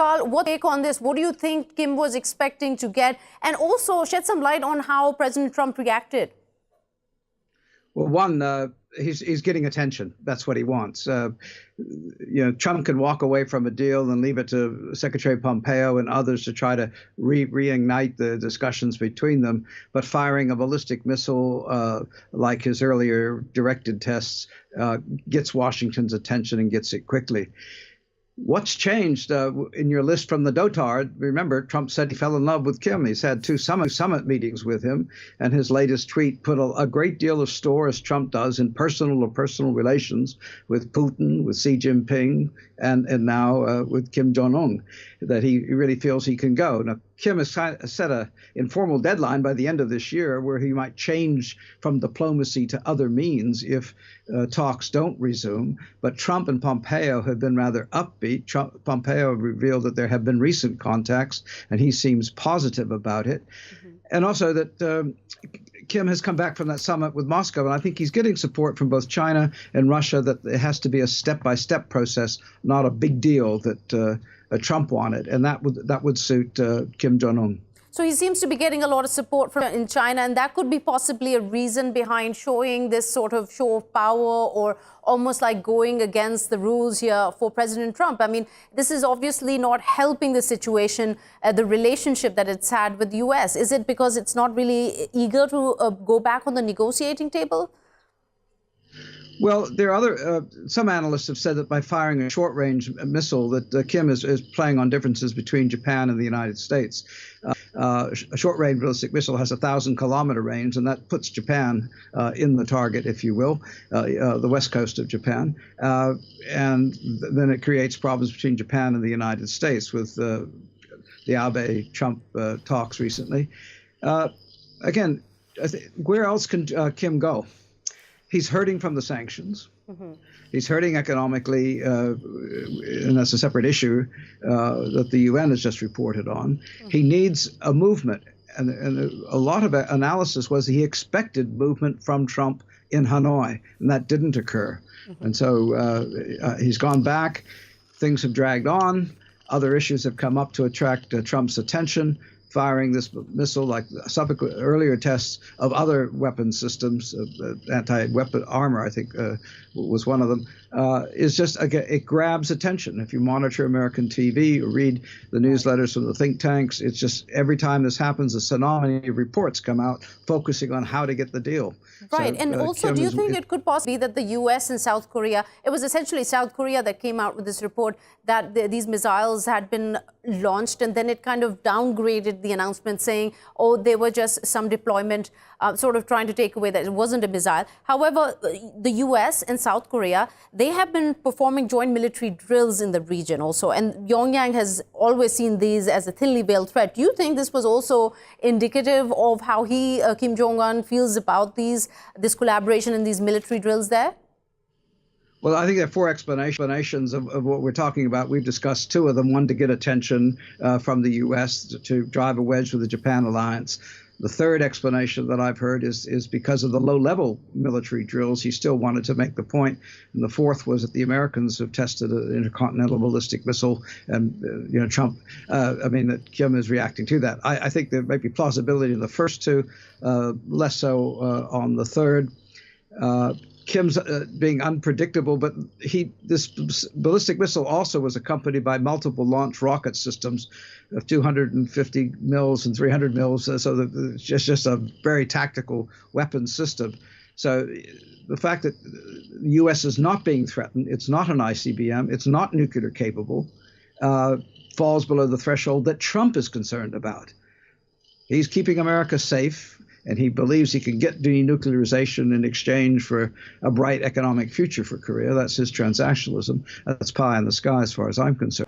Carl, what's your take on this? What do you think Kim was expecting to get? And also shed some light on how President Trump reacted. Well, one, he's getting attention. That's what he wants. Trump can walk away from a deal and leave it to Secretary Pompeo and others to try to reignite the discussions between them. But firing a ballistic missile, like his earlier directed tests, gets Washington's attention and gets it quickly. What's changed in your list from the dotard? Remember, Trump said he fell in love with Kim. He's had two summit meetings with him, and his latest tweet put a great deal of store, as Trump does, in personal relations with Putin, with Xi Jinping, and now with Kim Jong-un, that he really feels he can go. Now, Kim has set an informal deadline by the end of this year where he might change from diplomacy to other means if talks don't resume. But Trump and Pompeo have been rather upbeat. Pompeo revealed that there have been recent contacts, and he seems positive about it. Mm-hmm. And also that Kim has come back from that summit with Moscow, and I think he's getting support from both China and Russia that it has to be a step-by-step process, not a big deal that Trump wanted, and that would suit Kim Jong-un. So he seems to be getting a lot of support from in China, and that could be possibly a reason behind showing this sort of show of power, or almost like going against the rules here for President Trump. I mean, this is obviously not helping the situation, the relationship that it's had with the U.S. Is it because it's not really eager to go back on the negotiating table? Well, there are some analysts have said that by firing a short-range missile that Kim is playing on differences between Japan and the United States. A short-range ballistic missile has a 1,000-kilometer range, and that puts Japan in the target, if you will, the west coast of Japan. And then it creates problems between Japan and the United States with the Abe-Trump talks recently. Again, where else can Kim go? He's hurting from the sanctions. Mm-hmm. He's hurting economically, and that's a separate issue that the UN has just reported on. Mm-hmm. He needs a movement, and a lot of analysis was he expected movement from Trump in Hanoi, and that didn't occur. Mm-hmm. And so he's gone back. Things have dragged on. Other issues have come up to attract Trump's attention. Firing this missile, like subsequent earlier tests of other weapon systems, anti-weapon armor, I think was one of them, is just, it grabs attention. If you monitor American TV or read the newsletters from the think tanks, it's just every time this happens, a tsunami of reports come out focusing on how to get the deal. Right, so, and also, Kim, do you think it could possibly be that the U.S. and South Korea, it was essentially South Korea that came out with this report that these missiles had been launched, and then it kind of downgraded the announcement saying, oh, they were just some deployment, sort of trying to take away that it wasn't a missile. However, the U.S. and South Korea, they have been performing joint military drills in the region also, and Pyongyang has always seen these as a thinly veiled threat. Do you think this was also indicative of how Kim Jong-un, feels about this collaboration and these military drills there? Well, I think there are four explanations of what we're talking about. We've discussed two of them. One, to get attention from the U.S. to drive a wedge with the Japan alliance. The third explanation that I've heard is because of the low-level military drills. He still wanted to make the point. And the fourth was that the Americans have tested an intercontinental ballistic missile, and Trump, that Kim is reacting to that. I think there might be plausibility in the first two, less so on the third. Kim's being unpredictable, but this ballistic missile also was accompanied by multiple launch rocket systems of 250 mils and 300 mils, so that it's just a very tactical weapon system. So the fact that the U.S. is not being threatened, it's not an ICBM, it's not nuclear capable, falls below the threshold that Trump is concerned about. He's keeping America safe, and he believes he can get denuclearization in exchange for a bright economic future for Korea. That's his transactionalism. That's pie in the sky as far as I'm concerned.